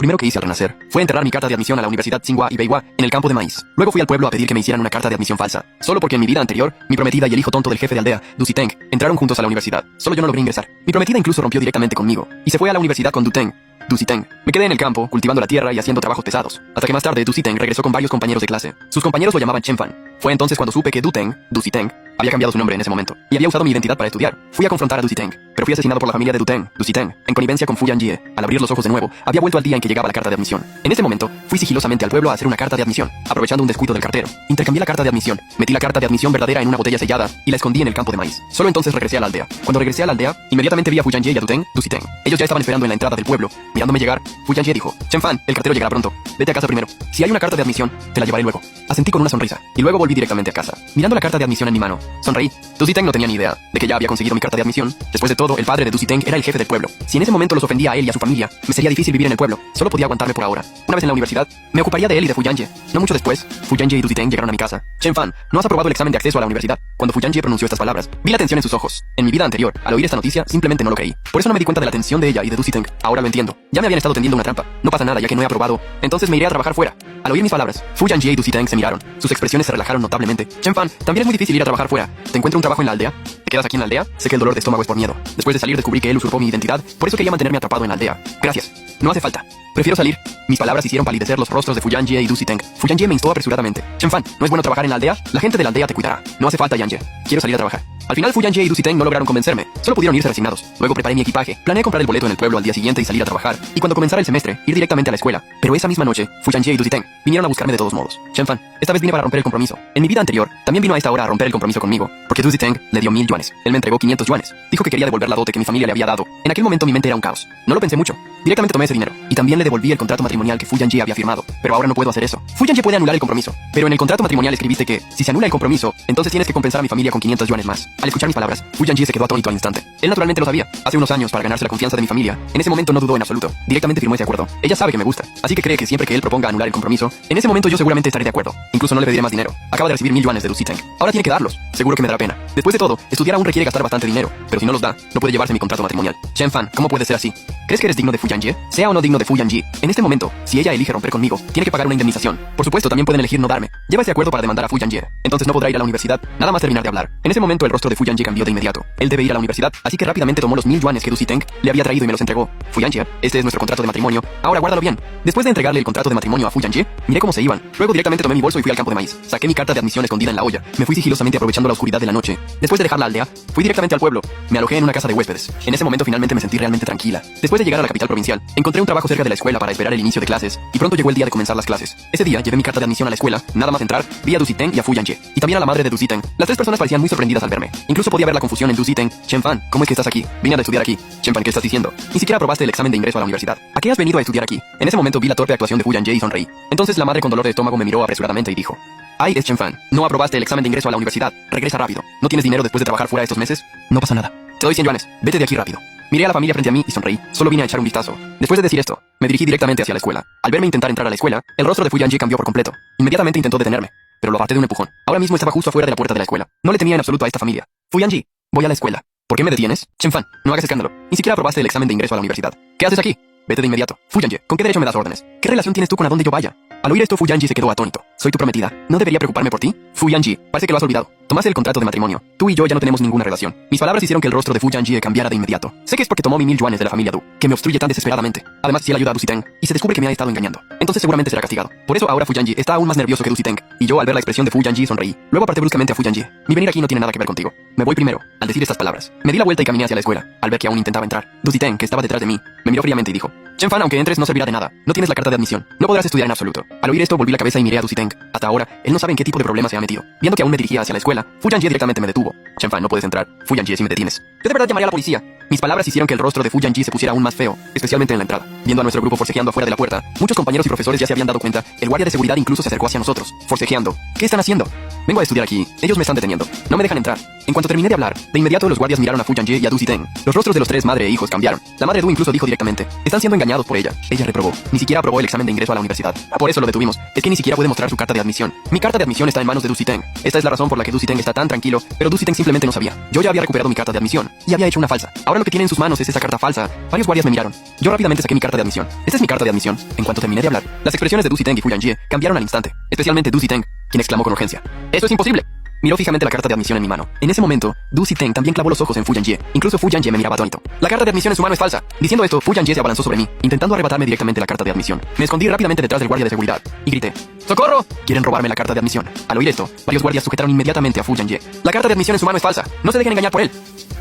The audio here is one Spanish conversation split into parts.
primero que hice al renacer fue enterrar mi carta de admisión a la Universidad Tsinghua y Beihua en el campo de maíz. Luego fui al pueblo a pedir que me hicieran una carta de admisión falsa, solo porque en mi vida anterior, mi prometida y el hijo tonto del jefe de aldea, Duziteng, entraron juntos a la universidad. Solo yo no logré ingresar. Mi prometida incluso rompió directamente conmigo y se fue a la universidad con Duziteng. Me quedé en el campo, cultivando la tierra y haciendo trabajos pesados, hasta que más tarde Duziteng regresó con varios compañeros de clase. Sus compañeros lo llamaban Chenfan. Fue entonces cuando supe que Duziteng, había cambiado su nombre en ese momento, y había usado mi identidad para estudiar. Fui a confrontar a Duziteng, pero fui asesinado por la familia de Duziteng, en connivencia con Fu Yanjie. Al abrir los ojos de nuevo, había vuelto al día en que llegaba la carta de admisión. En ese momento, fui sigilosamente al pueblo a hacer una carta de admisión, aprovechando un descuido del cartero. Intercambié la carta de admisión, metí la carta de admisión verdadera en una botella sellada, y la escondí en el campo de maíz. Solo entonces regresé a la aldea. Cuando regresé a la aldea, inmediatamente vi a Fu Yanjie y a Duziteng. Ellos ya estaban esperando en la entrada del pueblo. Mirándome llegar, Fu Yanjie dijo: Chenfan, el cartero llegará pronto. Vete a casa primero. Si hay una carta de admisión, te la llevaré luego. Asentí con una sonrisa, y luego volví directamente a casa. Mirando la carta de admisión en mi mano, sonreí. Duziteng no tenía ni idea de que ya había conseguido mi carta de admisión. Después de todo, el padre de Duziteng era el jefe del pueblo. Si en ese momento los ofendía a él y a su familia, me sería difícil vivir en el pueblo. Solo podía aguantarme por ahora. Una vez en la universidad, me ocuparía de él y de Fu Yanjie. No mucho después, Fu Yanjie y Duziteng llegaron a mi casa. Chenfan, no has aprobado el examen de acceso a la universidad. Cuando Fu Yanjie pronunció estas palabras, vi la tensión en sus ojos. En mi vida anterior, al oír esta noticia, simplemente no lo creí. Por eso no me di cuenta de la tensión de ella y de Duziteng. Ahora lo entiendo. Ya me habían estado tendiendo una trampa. No pasa nada ya que no he aprobado. Entonces me iré a trabajar fuera. Al oír mis palabras, Fu Yanjie y Duziteng se miraron. Sus expresiones se relajaron notablemente. Chenfan, también es muy difícil ir a trabajar fuera. ¿Te encuentro un trabajo en la aldea? ¿Te quedas aquí en la aldea? Sé que el dolor de estómago es por miedo. Después de salir descubrí que él usurpó mi identidad, por eso quería mantenerme atrapado en la aldea. Gracias. No hace falta. Prefiero salir. Mis palabras hicieron palidecer los rostros de Fu Yanjie y Duziteng. Fu Yanjie me instó apresuradamente. Chenfan, ¿no es bueno trabajar en la aldea? La gente de la aldea te cuidará. No hace falta, Yanjie. Quiero salir a trabajar. Al final Fu Yanjie y Duziteng no lograron convencerme. Solo pudieron irse resignados. Luego preparé mi equipaje. Planeé comprar el boleto en el pueblo al día siguiente y salir a trabajar. Y cuando comenzara el semestre, ir directamente a la escuela. Pero esa misma noche, Fu Yanjie y Duziteng vinieron a buscarme de todos modos. Chenfan, esta vez vine para romper el compromiso. En mi vida anterior, también vino a esta hora a romper el compromiso conmigo. Porque Duziteng le dio 1000 yuanes. Él me entregó 500 yuanes. Dijo que quería devolver la dote que mi familia le había dado. En aquel momento mi mente era un caos. No lo pensé mucho. Directamente tomé ese dinero. Y también le devolví el contrato matrimonial que Fu Yanjie había firmado. Pero ahora no puedo hacer eso. Fu Yanjie puede anular el compromiso. Pero en el contrato matrimonial escribiste que, si se anula el compromiso, entonces tienes que compensar a mi familia con 500 yuanes más. Al escuchar mis palabras, Fu Yanjie se quedó atónito al instante. Él naturalmente lo sabía. Hace unos años, para ganarse la confianza de mi familia, en ese momento no dudó en absoluto. Directamente firmó ese acuerdo. Ella sabe que me gusta. Así que cree que siempre que él proponga anular el compromiso, en ese momento yo seguramente estaré de acuerdo. Incluso no le pediré más dinero. Acaba de recibir 1000 yuanes de Duziteng. Ahora tiene que darlos. Seguro que me dará pena. Después de todo, estudiar aún requiere gastar bastante dinero. Pero si no los da, no puede llevarse mi contrato matrimonial. Chenfan, ¿cómo puede ser así? ¿Crees que eres digno de Fu Yanjie? Sea o no digno de Fu Yanjie, en este momento, si ella elige romper conmigo, tiene que pagar una indemnización. Por supuesto, también pueden elegir no darme. Lleva ese acuerdo para demandar a Fu Yanjie. Entonces no podrá ir a la universidad, nada más terminar de hablar. En ese momento el rostro de Fu Yanjie cambió de inmediato. Él debe ir a la universidad, así que rápidamente tomó los 1000 yuanes que Duziteng le había traído y me los entregó. Fu Yanjie, este es nuestro contrato de matrimonio. Ahora guárdalo bien. Después de entregarle el contrato de matrimonio a Fu Yanjie, miré cómo se iban. Luego directamente tomé mi bolso y fui al campo de maíz. Saqué mi carta de admisión escondida en la olla. Me fui sigilosamente aprovechando la oscuridad de la noche. Después de dejar la aldea, fui directamente al pueblo. Me alojé en una casa de huéspedes. En ese momento finalmente me sentí realmente tranquila. Después de llegar a la capital provincial, encontré un trabajo cerca de la escuela para esperar el inicio de clases, y pronto llegó el día de comenzar las clases. Ese día llevé mi carta de admisión a la escuela. Nada más entrar, vi a Duziteng y a Fu Yanjie, y también a la madre de Duziteng. Las tres personas parecían muy sorprendidas al verme. Incluso podía ver la confusión en Duziteng. Chenfan, ¿cómo es que estás aquí? Vine a estudiar aquí. Chenfan, ¿qué estás diciendo? Ni siquiera aprobaste el examen de ingreso a la universidad. ¿A qué has venido a estudiar aquí? En ese momento vi la torpe actuación de Fu Yanjie y sonreí. Entonces la madre con dolor de estómago me miró apresuradamente y dijo: Ay, es Chenfan, no aprobaste el examen de ingreso a la universidad. Regresa rápido. ¿No tienes dinero después de trabajar fuera estos meses? No pasa nada. Te doy 100 yuanes. Vete de aquí rápido. Miré a la familia frente a mí y sonreí. Solo vine a echar un vistazo. Después de decir esto, me dirigí directamente hacia la escuela. Al verme intentar entrar a la escuela, el rostro de Fu Yanjie cambió por completo. Inmediatamente intentó detenerme, pero lo aparté de un empujón. Ahora mismo estaba justo afuera de la puerta de la escuela. No le temía en absoluto a esta familia. Fu Yanjie, voy a la escuela. ¿Por qué me detienes? Chenfan, no hagas escándalo. Ni siquiera aprobaste el examen de ingreso a la universidad. ¿Qué haces aquí? Vete de inmediato. Fu Yanjie, ¿con qué derecho me das órdenes? ¿Qué relación tienes tú con a dónde yo vaya? Al oír esto, Fu Yanjie se quedó atónito. Soy tu prometida. ¿No debería preocuparme por ti? Fu Yanjie, parece que lo has olvidado. Tomaste el contrato de matrimonio. Tú y yo ya no tenemos ninguna relación. Mis palabras hicieron que el rostro de Fu Yanjie cambiara de inmediato. Sé que es porque tomó mi 1000 yuanes de la familia Du, que me obstruye tan desesperadamente. Además, si él ayuda a Duziteng y se descubre que me ha estado engañando, entonces seguramente será castigado. Por eso ahora Fu Yanjie está aún más nervioso que Duziteng. Y yo, al ver la expresión de Fu Yanjie, sonreí. Luego aparté bruscamente a Fu Yanjie. Mi venir aquí no tiene nada que ver contigo. Me voy primero. Al decir estas palabras, me di la vuelta y caminé hacia la escuela. Al ver que aún intentaba entrar, Duziteng, que estaba detrás de mí, me miró fríamente y dijo: Chenfan, aunque entres no servirá de nada. No tienes la carta de admisión. No podrás estudiar en absoluto. Al oír esto volví la cabeza y miré a Duziteng. Hasta ahora, él no sabe en qué tipo de problema se ha metido. Viendo que aún me dirigía hacia la escuela, Fu Yanjie directamente me detuvo. Chenfan, no puedes entrar. Fu Yanjie, si me detienes, yo de verdad llamaré a la policía. Mis palabras hicieron que el rostro de Fu Yanjie se pusiera aún más feo, especialmente en la entrada. Viendo a nuestro grupo forcejeando afuera de la puerta, muchos compañeros y profesores ya se habían dado cuenta. El guardia de seguridad incluso se acercó hacia nosotros, forcejeando. ¿Qué están haciendo? Vengo a estudiar aquí. Ellos me están deteniendo. No me dejan entrar. En cuanto terminé de hablar, de inmediato los guardias miraron a Fu Yanjie y a Duziteng. Los rostros de los tres madre e hijos cambiaron. La madre Du incluso dijo directamente: están siendo engañados por ella. Ella reprobó. Ni siquiera aprobó el examen de ingreso a la universidad. Por eso lo detuvimos. Es que ni siquiera puede mostrar su carta de admisión. Mi carta de admisión está en manos de Duziteng. Esta es la razón por la que Duziteng está tan tranquilo, pero Duziteng simplemente no sabía. Yo ya había recuperado mi carta de admisión y había hecho una falsa. Ahora lo que tiene en sus manos es esa carta falsa. Varios guardias me miraron. Yo rápidamente saqué mi carta de admisión. Esta es mi carta de admisión. En cuanto terminé de hablar, las expresiones de Du Ziteng y Fu Yanjie cambiaron al instante. Especialmente Du Ziteng, quien exclamó con urgencia: ¡eso es imposible! Miró fijamente la carta de admisión en mi mano. En ese momento, Du Ziteng también clavó los ojos en Fu Yanjie. Incluso Fu Yanjie me miraba atónito. La carta de admisión en su mano es falsa. Diciendo esto, Fu Yanjie se abalanzó sobre mí, intentando arrebatarme directamente la carta de admisión. Me escondí rápidamente detrás del guardia de seguridad y grité: ¡socorro! Quieren robarme la carta de admisión. Al oír esto, varios guardias sujetaron inmediatamente a Fu Yanjie. La carta de admisión en su mano es falsa. No se dejen engañar por él.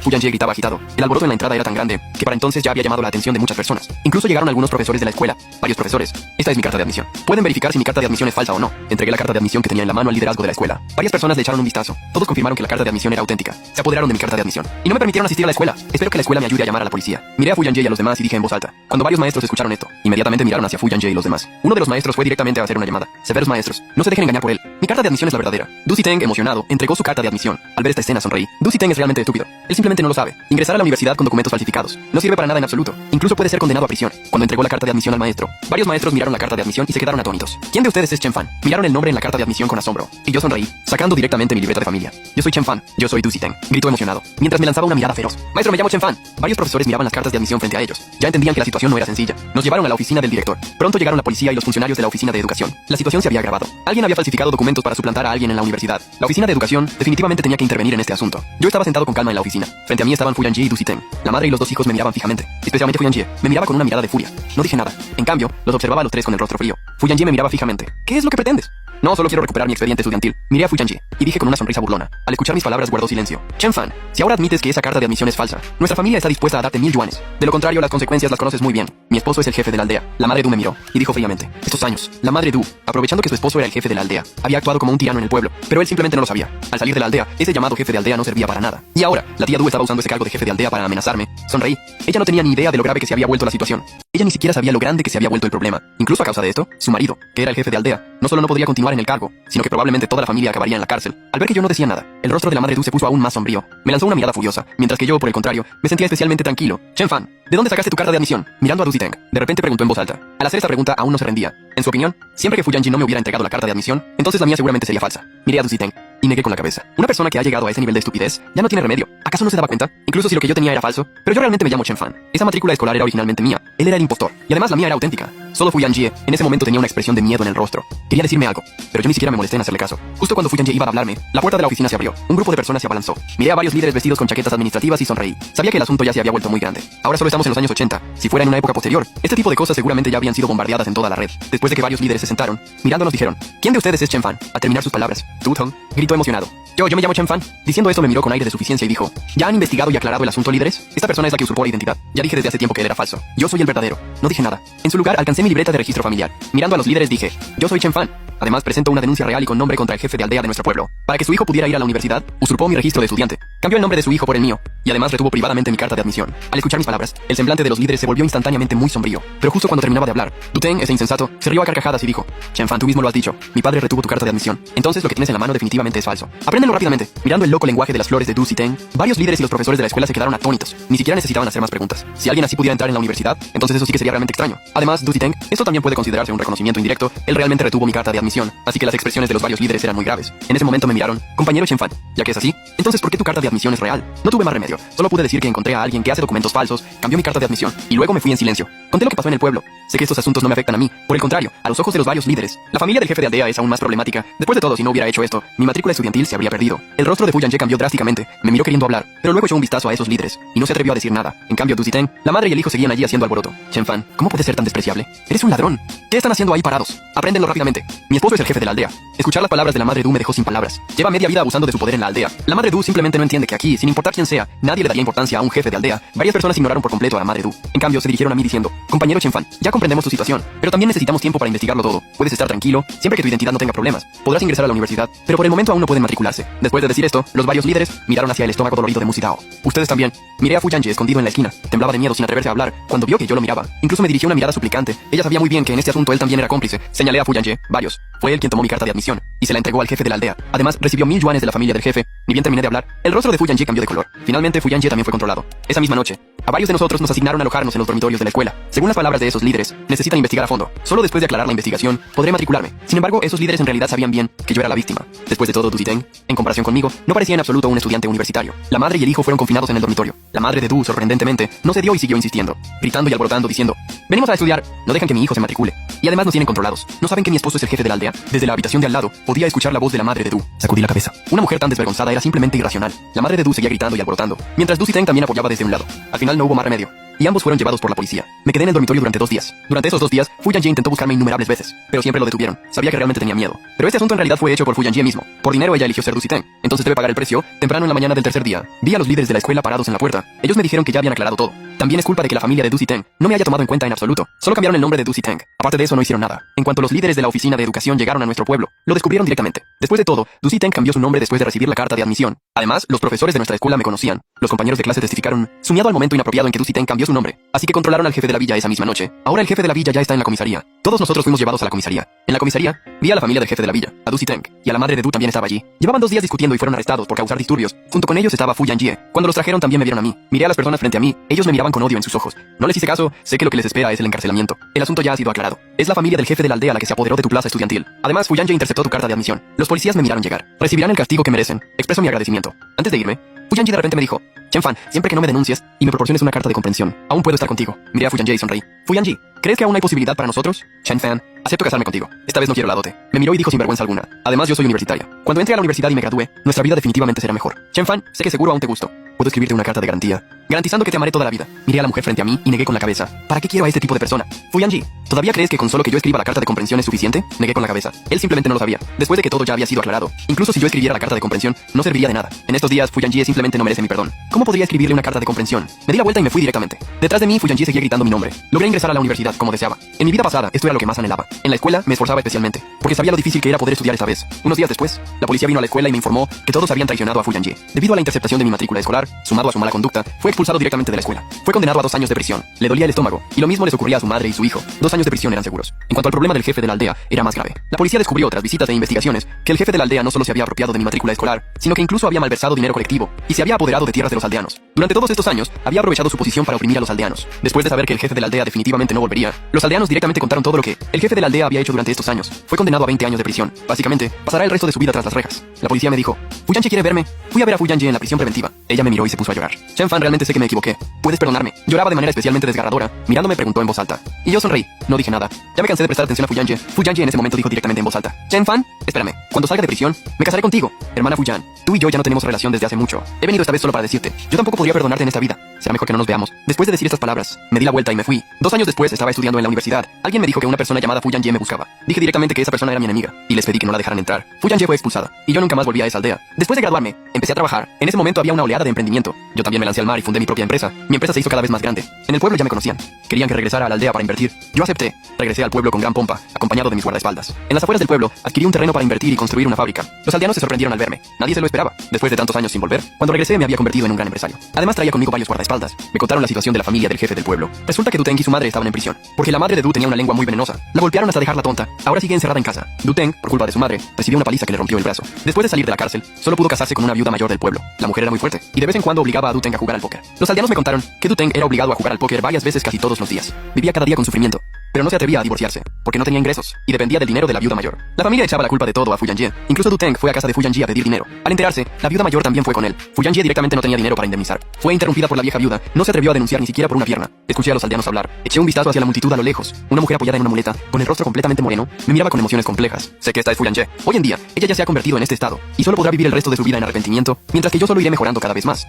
Fu Yanjie gritaba agitado. El alboroto en la entrada era tan grande que para entonces ya había llamado la atención de muchas personas. Incluso llegaron algunos profesores de la escuela. Varios profesores. Esta es mi carta de admisión. Pueden verificar si mi carta de admisión es falsa o no. Entregué la carta de admisión que tenía en la mano al liderazgo de la escuela. Varias personas le echaron un vistazo. Todos confirmaron que la carta de admisión era auténtica. Se apoderaron de mi carta de admisión y no me permitieron asistir a la escuela. Espero que la escuela me ayude a llamar a la policía. Miré a Fu Yanjie y a los demás y dije en voz alta. Cuando varios maestros escucharon esto, inmediatamente miraron hacia Fu Yanjie y los demás. Uno de los maestros fue directamente a hacer una llamada. Severos maestros, no se dejen engañar por él. Mi carta de admisión es la verdadera. Du Ziteng, emocionado, entregó su carta de admisión. Al ver esta escena sonreí. Du Ziteng es realmente estúpido. Él simplemente no lo sabe. Ingresar a la universidad con documentos falsificados no sirve para nada en absoluto. Incluso puede ser condenado a prisión. Cuando entregó la carta de admisión al maestro, varios maestros miraron la carta de admisión y se quedaron atónitos. ¿Quién de ustedes es Chen Fan? Miraron el nombre en la carta de admisión con asombro. Y yo sonreí, sacando directamente mi libreta de familia. Yo soy Chen Fan. Yo soy Du Ziteng. Gritó emocionado, mientras me lanzaba una mirada feroz. Maestro, me llamo Chen Fan. Varios profesores miraban las cartas de admisión frente a ellos. Ya entendían que la situación no era sencilla. Nos llevaron a la oficina del director. Pronto llegaron la policía y los funcionarios de la oficina de educación. La situación se había agravado. Alguien había falsificado documentos para suplantar a alguien en la universidad. La oficina de educación definitivamente tenía que intervenir en este asunto. Yo estaba sentado con calma en la oficina. Frente a mí estaban Fu Yanjie y Du Ziteng. La madre y los dos hijos me miraban fijamente. Especialmente Fu Yanjie. Me miraba con una mirada de furia. No dije nada. En cambio, los observaba a los tres con el rostro frío. Fu Yanjie me miraba fijamente. ¿Qué es lo que pretendes? No, solo quiero recuperar mi expediente estudiantil. Miré a Fu Yanjie y dije con una sonrisa burlona. Al escuchar mis palabras guardó silencio. Chen Fan, si ahora admites que esa carta de admisión es falsa, nuestra familia está dispuesta a darte 1000 yuanes. De lo contrario, las consecuencias las conoces muy bien. Mi esposo es el jefe de la aldea. La madre Du me miró y dijo fríamente: estos años, la madre Du, aprovechando que su esposo era el jefe de la aldea, había actuado como un tirano en el pueblo, pero él simplemente no lo sabía. Al salir de la aldea, ese llamado jefe de aldea no servía para nada. Y ahora, la tía Du estaba usando ese cargo de jefe de aldea para amenazarme. Sonreí. Ella no tenía ni idea de lo grave que se había vuelto la situación. Ella ni siquiera sabía lo grande que se había vuelto el problema. Incluso a causa de esto, su marido, que era el jefe de aldea, no solo no podría continuar en el cargo, sino que probablemente toda la familia acabaría en la cárcel. Al ver que yo no decía nada, el rostro de la madre Du se puso aún más sombrío. Me lanzó una mirada furiosa, mientras que yo, por el contrario, me sentía especialmente tranquilo. Chen Fan, ¿de dónde sacaste tu carta de admisión? Mirando a Du Ziteng, de repente preguntó en voz alta. Al hacer esta pregunta aún no se rendía. En su opinión, siempre que Fu Yanjie no me hubiera entregado la carta de admisión, entonces la mía seguramente sería falsa. Miré a Du Ziteng y negué con la cabeza. Una persona que ha llegado a ese nivel de estupidez ya no tiene remedio. ¿Acaso no se daba cuenta? Incluso si lo que yo tenía era falso. Pero yo realmente me llamo Chen Fan. Esa matrícula escolar era originalmente mía. Él era el impostor. Y además la mía era auténtica. Solo Fu Yanjie en ese momento tenía una expresión de miedo en el rostro. Quería decirme algo, pero yo ni siquiera me molesté en hacerle caso. Justo cuando Fu Yanjie iba a hablarme, la puerta de la oficina se abrió. Un grupo de personas se abalanzó. Miré a varios líderes vestidos con chaquetas administrativas y sonreí. Sabía que el asunto ya se había vuelto muy grande. Ahora solo estamos en los años 80. Si fuera en una época posterior, este tipo de cosas seguramente ya habían sido bombardeadas en toda la red. Después de que varios líderes se sentaron, mirándonos dijeron: ¿quién de ustedes es Chen Fan? Al terminar sus palabras, Du Tong gritó emocionado: Yo me llamo Chen Fan. Diciendo esto me miró con aire de suficiencia y dijo: ¿ya han investigado y aclarado el asunto, líderes? Esta persona es la que usurpó la identidad. Ya dije desde hace tiempo que él era falso. Yo soy el verdadero. No dije nada. En su lugar alcancé mi libreta de registro familiar. Mirando a los líderes dije: yo soy Chen Fan. Además presento una denuncia real y con nombre contra el jefe de aldea de nuestro pueblo. Para que su hijo pudiera ir a la universidad, usurpó mi registro de estudiante. Cambió el nombre de su hijo por el mío. Y además retuvo privadamente mi carta de admisión. Al escuchar mis palabras, el semblante de los líderes se volvió instantáneamente muy sombrío. Pero justo cuando terminaba de hablar, Du Ziteng, ese insensato, se rió a carcajadas y dijo: Chen Fan, tú mismo lo has dicho. Mi padre retuvo tu carta de admisión. Entonces lo que tienes en la mano definitivamente es falso. Apréndelo rápidamente. Mirando el loco lenguaje de las flores de Du Ziteng, varios líderes y los profesores de la escuela se quedaron atónitos. Ni siquiera necesitaban hacer más preguntas. Si alguien así pudiera entrar en la universidad, entonces eso sí que sería realmente extraño. Además, Du Ziteng, esto también puede considerarse un reconocimiento indirecto. Él realmente retuvo mi carta de admisión, así que las expresiones de los varios líderes eran muy graves. En ese momento me miraron: compañero Chen Fan, ya que es así, entonces ¿por qué tu carta de admisión es real? No tuve más remedio. Solo pude decir que encontré a alguien que hace documentos falsos, cambió mi carta de admisión y luego me fui en silencio. Conté lo que pasó en el pueblo. Sé que estos asuntos no me afectan a mí. Por el contrario, a los ojos de los varios líderes, la familia del jefe de aldea es aún más problemática. Después de todo, si no hubiera hecho esto, mi matrícula estudiantil se habría perdido. El rostro de Fu Yanjie cambió drásticamente. Me miró queriendo hablar, pero luego echó un vistazo a esos líderes y no se atrevió a decir nada. En cambio, Du Ziteng, la madre y el hijo seguían allí haciendo alboroto. Chen Fan, ¿cómo puedes ser tan despreciable? Eres un ladrón. ¿Qué están haciendo ahí parados? Apréndenlo rápidamente. Mi esposo es el jefe de la aldea. Escuchar las palabras de la madre Du me dejó sin palabras. Lleva media vida abusando de su poder en la aldea. La madre Du simplemente no entiende que aquí, sin importar quién sea, nadie le daría importancia a un jefe de aldea. Varias personas ignoraron por completo a la madre Du. En cambio, se dirigieron a mí diciendo: compañero Chen Fan, ya comprendemos tu situación, pero también necesitamos tiempo para investigarlo todo. Puedes estar tranquilo, siempre que tu identidad no tenga problemas. Podrás ingresar a la universidad, pero por el momento aún no pueden matricularse. Después de decir esto, los varios líderes miraron hacia el estómago dolorido de Mu Zidao. Ustedes también. Miré a Fu Yanjie escondido en la esquina. Temblaba de miedo sin atreverse a hablar cuando vio que yo lo miraba. Incluso me dirigió una mirada suplicante. Ella sabía muy bien que en este asunto él también era cómplice. Señalé a Fu Yanjie: varios. Fue él quien tomó mi carta de admisión y se la entregó al jefe de la aldea. Además, recibió 1000 yuanes de la familia del jefe. Ni bien terminé de hablar, el rostro de Fu Yanjie cambió de color. Finalmente, Fu Yanjie también fue controlado. Esa misma noche, a varios de nosotros nos asignaron a alojarnos en los dormitorios de la escuela. Según las palabras de esos líderes, líderes. Necesitan investigar a fondo. Solo después de aclarar la investigación, podré matricularme. Sin embargo, esos líderes en realidad sabían bien que yo era la víctima. Después de todo, Du Ziteng, en comparación conmigo, no parecía en absoluto un estudiante universitario. La madre y el hijo fueron confinados en el dormitorio. La madre de Du, sorprendentemente, no cedió y siguió insistiendo, gritando y alborotando, diciendo: venimos a estudiar, no dejan que mi hijo se matricule. Y además nos tienen controlados. ¿No saben que mi esposo es el jefe de la aldea? Desde la habitación de al lado, podía escuchar la voz de la madre de Du. Sacudí la cabeza. Una mujer tan desvergonzada era simplemente irracional. La madre de Du seguía gritando y alborotando, mientras Du Ziteng también apoyaba desde un lado. Al final no hubo más remedio, y ambos fueron llevados por la policía. Me quedé en el dormitorio durante 2 días. Durante esos 2 días, Fu Yanjie intentó buscarme innumerables veces, pero siempre lo detuvieron. Sabía que realmente tenía miedo. Pero este asunto en realidad fue hecho por Fu Yanjie mismo. Por dinero ella eligió ser Du Ziteng, entonces debe pagar el precio. Temprano en la mañana del tercer día, vi a los líderes de la escuela parados en la puerta. Ellos me dijeron que ya habían aclarado todo. También es culpa de que la familia de Du Ziteng no me haya tomado en cuenta en absoluto. Solo cambiaron el nombre de Du Ziteng. Aparte de eso no hicieron nada. En cuanto los líderes de la oficina de educación llegaron a nuestro pueblo, lo descubrieron directamente. Después de todo, Du Ziteng cambió su nombre después de recibir la carta de admisión. Además, los profesores de nuestra escuela me conocían. Los compañeros de clase testificaron su miedo al momento inapropiado en que Du Ziteng cambió su nombre. Así que controlaron al jefe de la villa esa misma noche. Ahora el jefe de la villa ya está en la comisaría. Todos nosotros fuimos llevados a la comisaría. En la comisaría, vi a la familia del jefe de la villa, a Du Ziteng, y a la madre de Du también estaba allí. Llevaban 2 días discutiendo y fueron arrestados por causar disturbios. Junto con ellos estaba Fu Yanjie. Cuando los trajeron también me vieron a mí. Miré a las personas frente a mí. Ellos me miraban con odio en sus ojos. No les hice caso, sé que lo que les espera es el encarcelamiento. El asunto ya ha sido aclarado. Es la familia del jefe de la aldea la que se apoderó de tu plaza estudiantil. Además, Fu Yanjie interceptó tu carta de admisión. Los policías me miraron llegar. Recibirán el castigo que merecen. Expreso mi agradecimiento. Antes de irme, Fu Yanjie de repente me dijo: Chen Fan, siempre que no me denuncies y me proporciones una carta de comprensión, aún puedo estar contigo. Miré a Fu Yanjie y sonreí. Fu Yanjie, ¿crees que aún hay posibilidad para nosotros? Chen Fan, acepto casarme contigo. Esta vez no quiero la dote. Me miró y dijo sin vergüenza alguna: además yo soy universitaria. Cuando entre a la universidad y me gradúe, nuestra vida definitivamente será mejor. Chen Fan, sé que seguro aún te gusto. Puedo escribirte una carta de garantía, garantizando que te amaré toda la vida. Miré a la mujer frente a mí y negué con la cabeza. ¿Para qué quiero a este tipo de persona? Fu Yanjie, ¿todavía crees que con solo que yo escriba la carta de comprensión es suficiente? Negué con la cabeza. Él simplemente no lo sabía. Después de que todo ya había sido aclarado, incluso si yo escribiera la carta de comprensión, no serviría de nada. En estos días, Fu Yanjie simplemente no merece mi perdón. ¿Cómo podría escribirle una carta de comprensión? Me di la vuelta y me fui directamente. Detrás de mí, Fu Yanjie seguía gritando mi nombre. Logré ingresar a la universidad como deseaba. En mi vida pasada, esto era lo que más anhelaba. En la escuela me esforzaba especialmente, porque sabía lo difícil que era poder estudiar esta vez. Unos días después, la policía vino a la escuela y me informó que todos habían traicionado a Fu Yanjie. Debido a la interceptación de mi matrícula escolar, sumado a su mala conducta, fue expulsado directamente de la escuela. Fue condenado a 2 años de prisión. Le dolía el estómago, y lo mismo les ocurría a su madre y su hijo. 2 años de prisión eran seguros. En cuanto al problema del jefe de la aldea, era más grave. La policía descubrió tras visitas e investigaciones que el jefe de la aldea no solo se había apropiado de mi matrícula escolar, sino que incluso había malversado dinero colectivo y se había apoderado de tierras de los aldeanos. Durante todos estos años, había aprovechado su posición para oprimir a los aldeanos. Después de saber que el jefe de la aldea definitivamente no volvería, los aldeanos directamente contaron todo lo que el jefe de la aldea había hecho durante estos años. Fue condenado a 20 años de prisión. Básicamente, pasará el resto de su vida tras las rejas. La policía me dijo: Fu Yanjie quiere verme. Fui a ver a Fu Yanjie en la prisión preventiva. Ella me miró y se puso a llorar. Chen Fan, realmente sé que me equivoqué. ¿Puedes perdonarme? Lloraba de manera especialmente desgarradora. Mirándome preguntó en voz alta. Y yo sonreí. No dije nada. Ya me cansé de prestar atención a Fu Yanjie. Fu Yanjie en ese momento dijo directamente en voz alta: Chen Fan, espérame. Cuando salga de prisión, me casaré contigo. Hermana Fu Yan, tú y yo ya no tenemos relación desde hace mucho. He venido esta vez solo para decirte: yo tampoco podría perdonarte en esta vida. Será mejor que no nos veamos. Después de decir estas palabras, me di la vuelta y me fui. 2 años después estaba estudiando en la universidad. Alguien me dijo que una persona llamada Fu Yanjie me buscaba. Dije directamente que esa persona era mi enemiga y les pedí que no la dejaran entrar. Fu Yanjie fue expulsada y yo nunca más volví a esa aldea. Después de graduarme, empecé a trabajar. En ese momento había una oleada de emprendimiento. Yo también me lancé al mar y fundé mi propia empresa. Mi empresa se hizo cada vez más grande. En el pueblo ya me conocían. Querían que regresara a la aldea para invertir. Yo acepté. Regresé al pueblo con gran pompa, acompañado de mis guardaespaldas. En las afueras del pueblo, adquirí un terreno para invertir y construir una fábrica. Los aldeanos se sorprendieron al verme. Nadie se lo esperaba. Después de tantos años sin volver, cuando regresé me había convertido en un gran empresario. Además traía conmigo varios guardaespaldas. Me contaron la situación de la familia del jefe del pueblo. Resulta que Du Teng y su madre estaban en prisión, porque la madre de Du tenía una lengua muy venenosa. La golpearon hasta dejarla tonta. Ahora sigue encerrada en casa. Du Teng, por culpa de su madre, recibió una paliza que le rompió el brazo. Después de salir de la cárcel, solo pudo casarse con una viuda mayor del pueblo. La mujer era muy fuerte, y de vez en cuando obligaba a Du Teng a jugar al póker. Los aldeanos me contaron que Du Teng era obligado a jugar al póker varias veces casi todos los días. Vivía cada día con sufrimiento, pero no se atrevía a divorciarse, porque no tenía ingresos, y dependía del dinero de la viuda mayor. La familia echaba la culpa de todo a Fu Yanjie. Incluso Du Teng fue a casa de Fu Yanjie a pedir dinero. Al enterarse, la viuda mayor también fue con él. Fu Yanjie directamente no tenía dinero para indemnizar. Fue interrumpida por la vieja viuda. No se atrevió a denunciar ni siquiera por una pierna. Escuché a los aldeanos hablar. Eché un vistazo hacia la multitud a lo lejos. Una mujer apoyada en una muleta, con el rostro completamente moreno, me miraba con emociones complejas. Sé que esta es Fu Yanjie. Hoy en día, ella ya se ha convertido en este estado, y solo podrá vivir el resto de su vida en arrepentimiento, mientras que yo solo iré mejorando cada vez más.